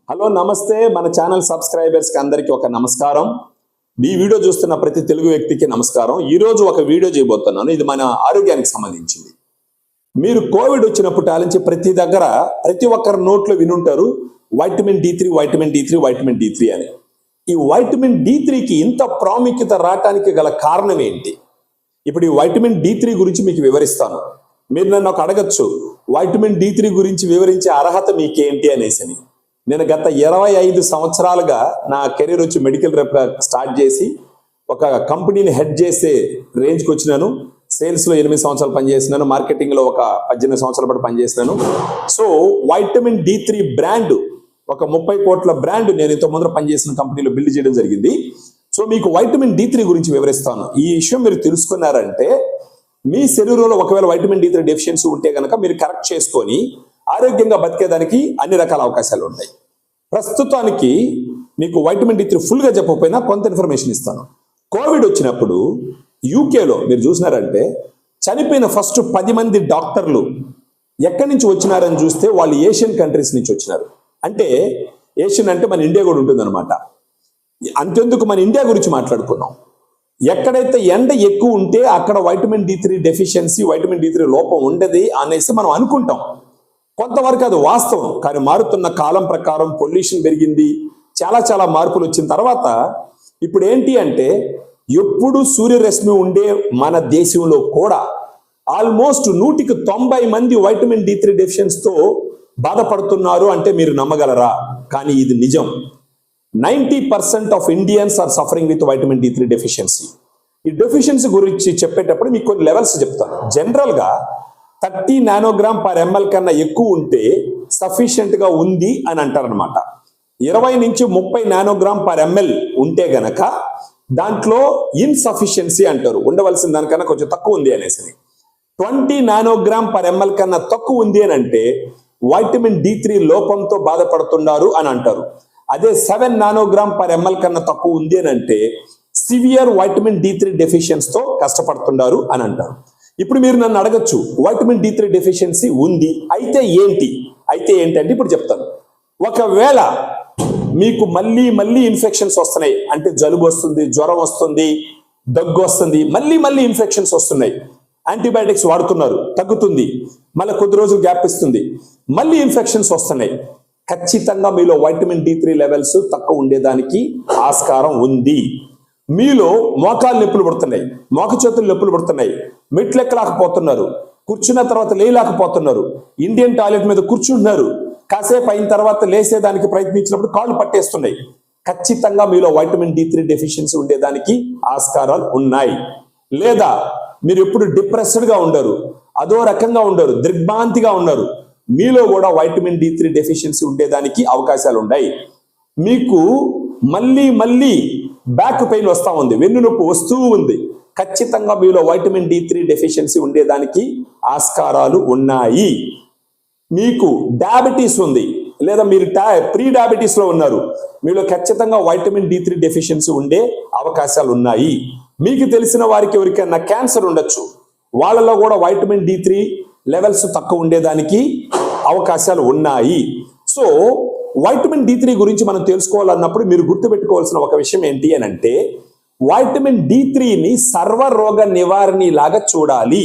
Hello నమస్తే మన channel subscribers కి అందరికీ ఒక నమస్కారం. ఈ వీడియో చూస్తున్న ప్రతి తెలుగు వ్యక్తికి నమస్కారం. ఈ రోజు ఒక వీడియో చేయబోతున్నాను. ఇది మన ఆరోగ్యానికి సంబంధించింది. మీరు కోవిడ్ వచ్చినప్పుడు టాలించి ప్రతి ఒక్కరి నోట్లో వినుంటారు వైటమిన్ డి3 వైటమిన్ డి3 వైటమిన్ డి3 అని. ఈ వైటమిన్ డి3కి ఇంత ప్రాముఖ్యత రావడానికి గల కారణం ఏంటి? ఇప్పుడు ఈ వైటమిన్ డి3 గురించి మీకు వివరిస్తాను. మీరు నన్ను ఒక అడగచ్చు, వైటమిన్ డి3 గురించి వివరించే అర్హత మీకేంటి అనేసి. నేను గత 25 సంవత్సరాలుగా నా కెరీర్ వచ్చి మెడికల్ రేప్ స్టార్ట్ చేసి ఒక కంపెనీని హెడ్ చేసే రేంజ్కి వచ్చినాను. సేల్స్లో 8 సంవత్సరాలు పనిచేసినాను, మార్కెటింగ్లో ఒక 18 సంవత్సరాల పాటు పనిచేసినాను. సో వైటమిన్ డి3 బ్రాండ్, ఒక 30 కోట్ల బ్రాండ్ నేను ఇంత ముందర పనిచేసిన కంపెనీలో బిల్డ్ చేయడం జరిగింది. సో మీకు వైటమిన్ డి3 గురించి వివరిస్తాను. ఈ విషయం మీరు తెలుసుకున్నారంటే మీ శరీరంలో ఒకవేళ వైటమిన్ డి3 డెఫిషియన్సీ ఉంటే కనుక మీరు కరెక్ట్ చేసుకొని ఆరోగ్యంగా బతికేదానికి అన్ని రకాల అవకాశాలు ఉంటాయి. ప్రస్తుతానికి మీకు వైటమిన్ డి3 ఫుల్గా చెప్పకపోయినా కొంత ఇన్ఫర్మేషన్ ఇస్తాను. కోవిడ్ వచ్చినప్పుడు యూకేలో మీరు చూసినారంటే చనిపోయిన ఫస్ట్ 10 మంది డాక్టర్లు ఎక్కడి నుంచి వచ్చినారని చూస్తే వాళ్ళు ఏషియన్ కంట్రీస్ నుంచి వచ్చినారు. అంటే ఏషియన్ అంటే మన ఇండియా కూడా ఉంటుందన్నమాట. అంతెందుకు మన ఇండియా గురించి మాట్లాడుకున్నాం. ఎక్కడైతే ఎండ ఎక్కువ ఉంటే అక్కడ వైటమిన్ డి3 డెఫిషియన్సీ, వైటమిన్ డి3 లోపం ఉండదు అనేసి మనం అనుకుంటాం. కొంతవరకు అది వాస్తవం. కానీ మారుతున్న కాలం ప్రకారం పొల్యూషన్ పెరిగింది, చాలా మార్పులు వచ్చిన తర్వాత ఇప్పుడు ఏంటి అంటే ఎప్పుడు సూర్యరశ్మి ఉండే మన దేశంలో కూడా ఆల్మోస్ట్ 190 మంది వైటమిన్ డి3 డెఫిషియన్సీతో బాధపడుతున్నారు అంటే మీరు నమ్మగలరా? కానీ ఇది నిజం. 90% of Indians are suffering with vitamin D three deficiency. ఈ డెఫిషియన్సీ గురించి చెప్పేటప్పుడు మీకు కొన్ని లెవెల్స్ చెప్తాను. జనరల్గా 30 నానోగ్రామ్ పర్ ఎంఎల్ కన్నా ఎక్కువ ఉంటే సఫిషియెంట్ గా ఉంది అని అంటారనమాట. 20 నుంచి 30 నానోగ్రామ్ పర్ ఎంఎల్ ఉంటే గనక దాంట్లో ఇన్సఫిషియన్సీ అంటారు, ఉండవలసిన దానికన్నా కొంచెం తక్కువ ఉంది అనేసి. 20 నానోగ్రామ్ పర్ ఎంఎల్ కన్నా తక్కువ ఉంది అని అంటే వైటమిన్ డి3 లోపంతో బాధపడుతున్నారు అని అంటారు. అదే 7 నానోగ్రామ్ పర్ ఎంఎల్ కన్నా తక్కువ ఉంది అని అంటే సివియర్ వైటమిన్ డి3 డెఫిషియన్సీతో కష్టపడుతున్నారు అని అంటారు. ఇప్పుడు మీరు నన్ను అడగచ్చు, వైటమిన్ డి3 డెఫిషియన్సీ ఉంది అయితే ఏంటి అంటే ఇప్పుడు చెప్తాను. ఒకవేళ మీకు మళ్ళీ ఇన్ఫెక్షన్స్ వస్తున్నాయి అంటే జలుబు వస్తుంది, జ్వరం వస్తుంది, దగ్గు వస్తుంది, మళ్ళీ ఇన్ఫెక్షన్స్ వస్తున్నాయి, యాంటీబయాటిక్స్ వాడుతున్నారు, తగ్గుతుంది, మళ్ళీ కొద్ది రోజులు గ్యాప్ ఇస్తుంది, మళ్ళీ ఇన్ఫెక్షన్స్ వస్తున్నాయి, ఖచ్చితంగా మీలో వైటమిన్ డి3 లెవెల్స్ తక్కువ ఉండేదానికి ఆస్కారం ఉంది. మీలో మోకాలు నొప్పులు పడుతున్నాయి, మోక చేతులు నొప్పులు పడుతున్నాయి, మెట్లెక్కలేకపోతున్నారు, కూర్చున్న తర్వాత లేయలేకపోతున్నారు, ఇండియన్ టాయిలెట్ మీద కూర్చుంటున్నారు, కాసేపు అయిన తర్వాత లేసేదానికి ప్రయత్నించినప్పుడు కాళ్ళు పట్టేస్తున్నాయి, ఖచ్చితంగా మీలో వైటమిన్ డి3 డెఫిషియన్సీ ఉండేదానికి ఆస్కారాలు ఉన్నాయి. లేదా మీరు ఎప్పుడు డిప్రెస్డ్గా ఉండరు, అదో రకంగా ఉండరు, దిగ్భ్రాంతిగా ఉన్నారు, మీలో కూడా వైటమిన్ డి3 డెఫిషియన్సీ ఉండేదానికి అవకాశాలు ఉన్నాయి. మీకు మళ్ళీ బ్యాక్ పెయిన్ వస్తూ ఉంది, వెన్ను నొప్పి వస్తూ ఉంది, ఖచ్చితంగా మీలో వైటమిన్ డి3 డెఫిషియన్సీ ఉండేదానికి ఆస్కారాలు ఉన్నాయి. మీకు డయాబెటీస్ ఉంది లేదా మీరు ప్రీ డయాబెటీస్ లో ఉన్నారు, మీలో ఖచ్చితంగా వైటమిన్ డి3 డెఫిషియన్సీ ఉండే అవకాశాలు ఉన్నాయి. మీకు తెలిసిన వారికి ఎవరికైనా క్యాన్సర్ ఉండొచ్చు, వాళ్ళలో కూడా వైటమిన్ డి3 లెవెల్స్ తక్కువ ఉండేదానికి అవకాశాలు ఉన్నాయి. సో వైటమిన్ డి3 గురించి మనం తెలుసుకోవాలన్నప్పుడు మీరు గుర్తుపెట్టుకోవాల్సిన ఒక విషయం ఏంటి అని అంటే వైటమిన్ డి3ని సర్వరోగ నివారణి లాగా చూడాలి.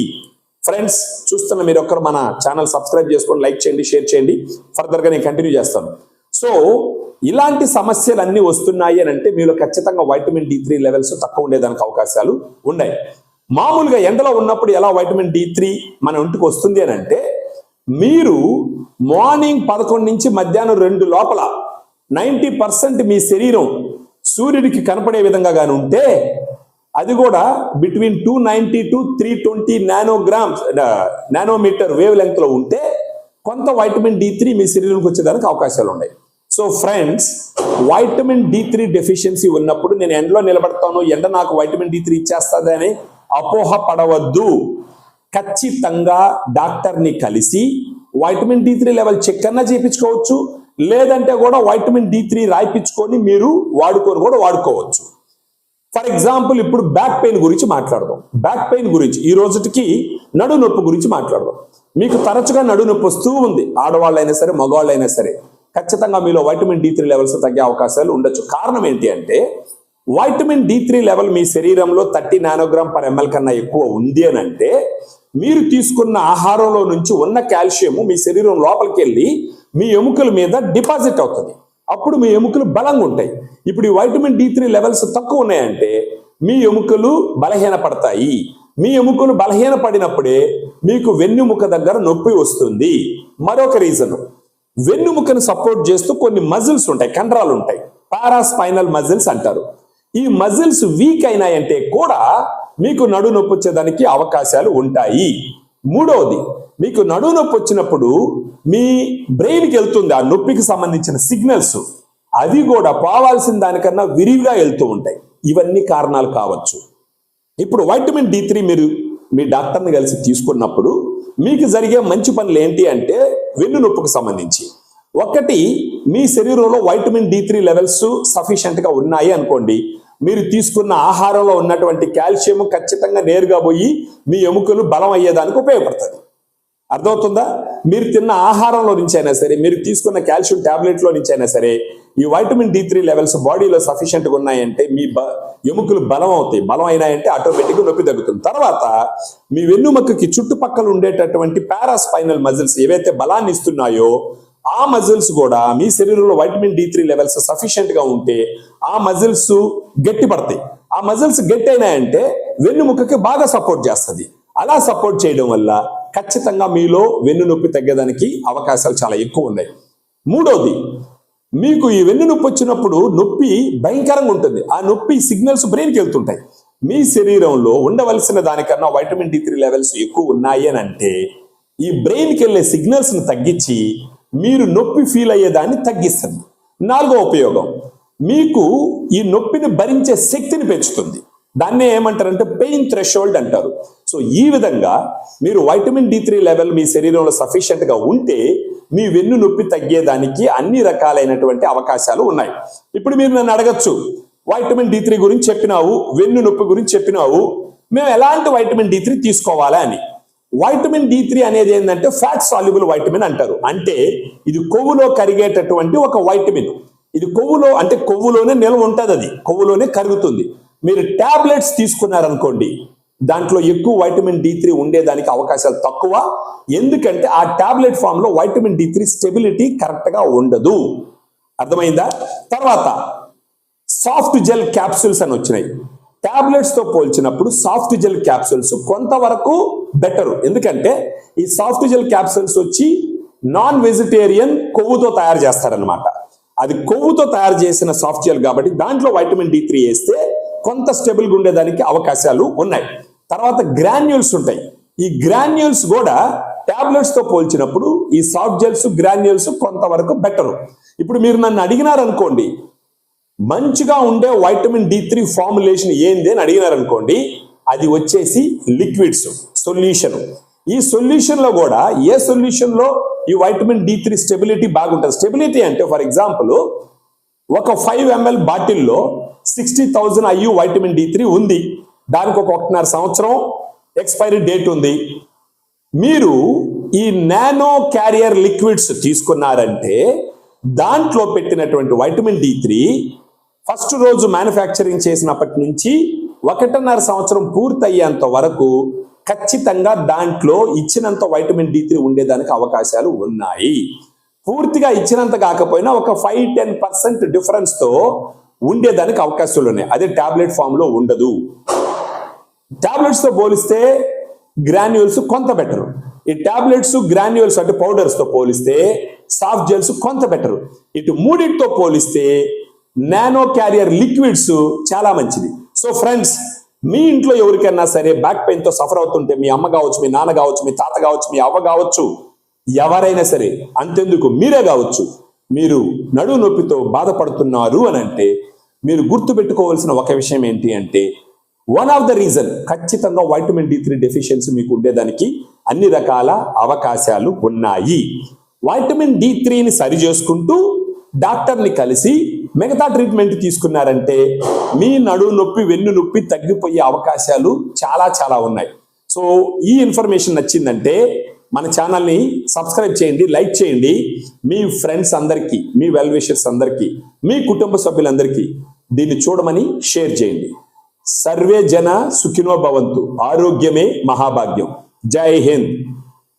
ఫ్రెండ్స్, చూస్తున్న మీరు ఒక్కరు మన ఛానల్ సబ్స్క్రైబ్ చేసుకొని లైక్ చేయండి, షేర్ చేయండి. ఫర్దర్గా నేను కంటిన్యూ చేస్తాను. సో ఇలాంటి సమస్యలు అన్నీ వస్తున్నాయి అని అంటే మీలో ఖచ్చితంగా వైటమిన్ డి3 లెవెల్స్ తక్కువ ఉండేదానికి అవకాశాలు ఉన్నాయి. మామూలుగా ఎండలో ఉన్నప్పుడు ఎలా వైటమిన్ డి3 మన ఒంటికి వస్తుంది అని అంటే మీరు మార్నింగ్ 11 నుంచి మధ్యాహ్నం 2 లోపల 90% మీ శరీరం సూర్యుడికి కనపడే విధంగా గాని ఉంటే అది కూడా between 290 to 320 nanometre wave length లో ఉంటే కొంత వైటమిన్ డి3 మీ శరీరంకి వచ్చేదానికి అవకాశాలు ఉన్నాయి. So friends, vitamin D three deficiency ఉన్నప్పుడు నేను ఎండలో నిలబడతాను, ఎండ నాకు వైటమిన్ డి3 ఇచ్చేస్తుంది అని అపోహ పడవద్దు. ఖచ్చితంగా డాక్టర్ని కలిసి వైటమిన్ డి3 లెవెల్ చెక్ అన్నా చేయించుకోవచ్చు, లేదంటే కూడా వైటమిన్ డి3 రాయిపించుకొని మీరు వాడుకోవచ్చు. ఫర్ ఎగ్జాంపుల్ ఇప్పుడు బ్యాక్ పెయిన్ గురించి మాట్లాడదాం. బ్యాక్ పెయిన్ గురించి ఈ రోజుకి నడు నొప్పి గురించి మాట్లాడదాం. మీకు తరచుగా నడు నొప్పి వస్తూ ఉంది, ఆడవాళ్ళైనా సరే మగవాళ్ళైనా సరే, ఖచ్చితంగా మీలో వైటమిన్ D3 లెవెల్స్ తగ్గే అవకాశాలు ఉండొచ్చు. కారణం ఏంటి అంటే వైటమిన్ D3 లెవెల్ మీ శరీరంలో 30 నానోగ్రామ్ పర్ ఎంఎల్ కన్నా ఎక్కువ ఉంది అని అంటే మీరు తీసుకున్న ఆహారంలో నుంచి ఉన్న కాల్షియం మీ శరీరం లోపలికి వెళ్ళి మీ ఎముకల మీద డిపాజిట్ అవుతుంది. అప్పుడు మీ ఎముకలు బలంగా ఉంటాయి. ఇప్పుడు ఈ వైటమిన్ D3 లెవెల్స్ తక్కువ ఉన్నాయంటే మీ ఎముకలు బలహీనపడతాయి. మీ ఎముకలు బలహీనపడినప్పుడే మీకు వెన్నుముక దగ్గర నొప్పి వస్తుంది. మరొక రీజన్, వెన్నుముకను సపోర్ట్ చేస్తూ కొన్ని మజిల్స్ ఉంటాయి, కండరాలు ఉంటాయి, పారాస్పైనల్ మజిల్స్ అంటారు. ఈ మజిల్స్ వీక్ అయినాయంటే కూడా మీకు నడు నొప్పి వచ్చేదానికి అవకాశాలు ఉంటాయి. మూడవది, మీకు నడు నొప్పి వచ్చినప్పుడు మీ బ్రెయిన్కి వెళ్తుంది ఆ నొప్పికి సంబంధించిన సిగ్నల్స్, అవి కూడా పోవాల్సిన దానికన్నా విరివిగా వెళ్తూ ఉంటాయి. ఇవన్నీ కారణాలు కావచ్చు. ఇప్పుడు వైటమిన్ D3 మీరు మీ డాక్టర్ని కలిసి తీసుకున్నప్పుడు మీకు జరిగే మంచి పనులు ఏంటి అంటే వెన్ను నొప్పికి సంబంధించి ఒకటి, మీ శరీరంలో వైటమిన్ D3 లెవెల్స్ సఫిషియెంట్గా ఉన్నాయి అనుకోండి, మీరు తీసుకున్న ఆహారంలో ఉన్నటువంటి కాల్షియం ఖచ్చితంగా నేరుగా పోయి మీ ఎముకలు బలం అయ్యేదానికి ఉపయోగపడుతుంది. అర్థమవుతుందా? మీరు తిన్న ఆహారంలో నుంచి అయినా సరే, మీరు తీసుకున్న కాల్షియం టాబ్లెట్లో నుంచి అయినా సరే ఈ వైటమిన్ D3 లెవెల్స్ బాడీలో సఫిషియెంట్గా ఉన్నాయంటే మీ ఎముకలు బలం అవుతాయి. బలం అయినాయంటే ఆటోమేటిక్గా నొప్పి తగ్గుతుంది. తర్వాత మీ వెన్నుముకకి చుట్టుపక్కల ఉండేటటువంటి పారాస్పైనల్ మజిల్స్ ఏవైతే బలాన్ని ఇస్తున్నాయో ఆ మజిల్స్ కూడా మీ శరీరంలో వైటమిన్ D3 లెవెల్స్ సఫిషియెంట్గా ఉంటే ఆ మజిల్స్ గట్టిపడతాయి. ఆ మజిల్స్ గట్టి అయినాయంటే వెన్నుముకకి బాగా సపోర్ట్ చేస్తుంది. అలా సపోర్ట్ చేయడం వల్ల ఖచ్చితంగా మీలో వెన్ను నొప్పి తగ్గేదానికి అవకాశాలు చాలా ఎక్కువ ఉన్నాయి. మూడోది, మీకు ఈ వెన్ను నొప్పి వచ్చినప్పుడు నొప్పి భయంకరంగా ఉంటుంది. ఆ నొప్పి సిగ్నల్స్ బ్రెయిన్కి వెళ్తుంటాయి. మీ శరీరంలో ఉండవలసిన దానికన్నా వైటమిన్ D3 లెవెల్స్ ఎక్కువ ఉన్నాయి అని అంటే ఈ బ్రెయిన్కి వెళ్ళే సిగ్నల్స్ని తగ్గించి మీరు నొప్పి ఫీల్ అయ్యేదాన్ని తగ్గిస్తుంది. నాలుగో ఉపయోగం, మీకు ఈ నొప్పిని భరించే శక్తిని పెంచుతుంది. దాన్నే ఏమంటారంటే పెయిన్ థ్రెషోల్డ్ అంటారు. సో ఈ విధంగా మీరు వైటమిన్ D3 లెవెల్ మీ శరీరంలో సఫిషియెంట్గా ఉంటే మీ వెన్ను నొప్పి తగ్గేదానికి అన్ని రకాలైనటువంటి అవకాశాలు ఉన్నాయి. ఇప్పుడు మీరు నన్ను అడగచ్చు, వైటమిన్ D3 గురించి చెప్పినావు, వెన్ను నొప్పి గురించి చెప్పినావు, మేము ఎలాంటి వైటమిన్ D3 తీసుకోవాలా అని. వైటమిన్ D3 అనేది ఏంటంటే ఫ్యాట్ సాల్యుబుల్ వైటమిన్ అంటారు. అంటే ఇది కొవ్వులో కరిగేటటువంటి ఒక వైటమిన్. ఇది కొవ్వులో అంటే కొవ్వులోనే నిల్వ ఉంటుంది, అది కొవ్వులోనే కరుగుతుంది. మీరు టాబ్లెట్స్ తీసుకున్నారనుకోండి, దాంట్లో ఎక్కువ వైటమిన్ D3 ఉండేదానికి అవకాశాలు తక్కువ. ఎందుకంటే ఆ టాబ్లెట్ ఫామ్ లో వైటమిన్ D3 స్టెబిలిటీ కరెక్ట్ గా ఉండదు. అర్థమైందా? తర్వాత సాఫ్ట్ జెల్ క్యాప్సూల్స్ అని వచ్చినాయి. టాబ్లెట్స్ తో పోల్చినప్పుడు సాఫ్ట్ జెల్ క్యాప్సూల్స్ కొంతవరకు బెటర్. ఎందుకంటే ఈ సాఫ్ట్ జెల్ క్యాప్సూల్స్ వచ్చి నాన్ వెజిటేరియన్ కొవ్వుతో తయారు చేస్తారనమాట. అది కొవ్వుతో తయారు చేసిన సాఫ్ట్ జెల్ కాబట్టి దాంట్లో వైటమిన్ D3 వేస్తే కొంత స్టెబుల్గా ఉండేదానికి అవకాశాలు ఉన్నాయి. తర్వాత గ్రాన్యూల్స్ ఉంటాయి. ఈ గ్రాన్యూల్స్ కూడా టాబ్లెట్స్ తో పోల్చినప్పుడు ఈ సాఫ్ట్ జెల్స్ గ్రాన్యూల్స్ కొంతవరకు బెటర్. ఇప్పుడు మీరు నన్ను అడిగినారనుకోండి, మంచిగా ఉండే వైటమిన్ D3 ఫార్ములేషన్ ఏంది అని అడిగినారనుకోండి, అది వచ్చేసి లిక్విడ్స్ సొల్యూషన్. ఈ సొల్యూషన్ లో కూడా ఏ సొల్యూషన్ లో ఈ వైటమిన్ D3 స్టెబిలిటీ బాగుంటుంది. స్టెబిలిటీ అంటే ఫర్ ఎగ్జాంపుల్ ఒక 5 ml బాటిల్లో 60,000 IU వైటమిన్ D3 ఉంది. దానికి ఒక 1.5 సంవత్సరం ఎక్స్పైరీ డేట్ ఉంది. మీరు ఈ నానో క్యారియర్ లిక్విడ్స్ తీసుకున్నారంటే దాంట్లో పెట్టినటువంటి వైటమిన్ D3 ఫస్ట్ రోజు మ్యానుఫ్యాక్చరింగ్ చేసినప్పటి నుంచి 1.5 సంవత్సరం పూర్తయ్యేంత వరకు ఖచ్చితంగా దాంట్లో ఇచ్చినంత వైటమిన్ D3 ఉండేదానికి అవకాశాలు ఉన్నాయి. పూర్తిగా ఇచ్చినంత కాకపోయినా ఒక 5-10% డిఫరెన్స్ తో ఉండేదానికి అవకాశాలు ఉన్నాయి. అదే టాబ్లెట్ ఫామ్ లో ఉండదు. టాబ్లెట్స్ తో పోలిస్తే గ్రాన్యూల్స్ కొంత బెటర్. ఈ టాబ్లెట్స్ గ్రాన్యూల్స్ అంటే పౌడర్స్ తో పోలిస్తే సాఫ్ట్ జెల్స్ కొంత బెటర్. ఇటు మూడింటితో పోలిస్తే నానో క్యారియర్ లిక్విడ్స్ చాలా మంచిది. సో ఫ్రెండ్స్, మీ ఇంట్లో ఎవరికైనా సరే బ్యాక్ పెయిన్ తో సఫర్ అవుతుంటే, మీ అమ్మ కావచ్చు, మీ నాన్న కావచ్చు, మీ తాత కావచ్చు, మీ అవ్వ కావచ్చు, ఎవరైనా సరే, అంతెందుకు మీరే కావచ్చు, మీరు నడుము నొప్పితో బాధపడుతున్నారు అని అంటే మీరు గుర్తుపెట్టుకోవాల్సిన ఒక విషయం ఏంటి అంటే వన్ ఆఫ్ ద రీజన్ ఖచ్చితంగా వైటమిన్ D3 డెఫిషియన్సీ మీకు ఉండేదానికి అన్ని రకాల అవకాశాలు ఉన్నాయి. వైటమిన్ D3ని సరి చేసుకుంటూ డాక్టర్ని కలిసి మిగతా ట్రీట్మెంట్ తీసుకున్నారంటే మీ నడుము నొప్పి, వెన్ను నొప్పి తగ్గిపోయే అవకాశాలు చాలా చాలా ఉన్నాయి. సో ఈ ఇన్ఫర్మేషన్ నచ్చిందంటే మన ఛానల్ని సబ్స్క్రైబ్ చేయండి, లైక్ చేయండి. మీ ఫ్రెండ్స్ అందరికీ, మీ వెల్ విషర్స్ అందరికీ, మీ కుటుంబ సభ్యులందరికీ దీన్ని చూడమని షేర్ చేయండి. సర్వే జన సుఖినో భవంతు. ఆరోగ్యమే మహాభాగ్యం. జై హింద్.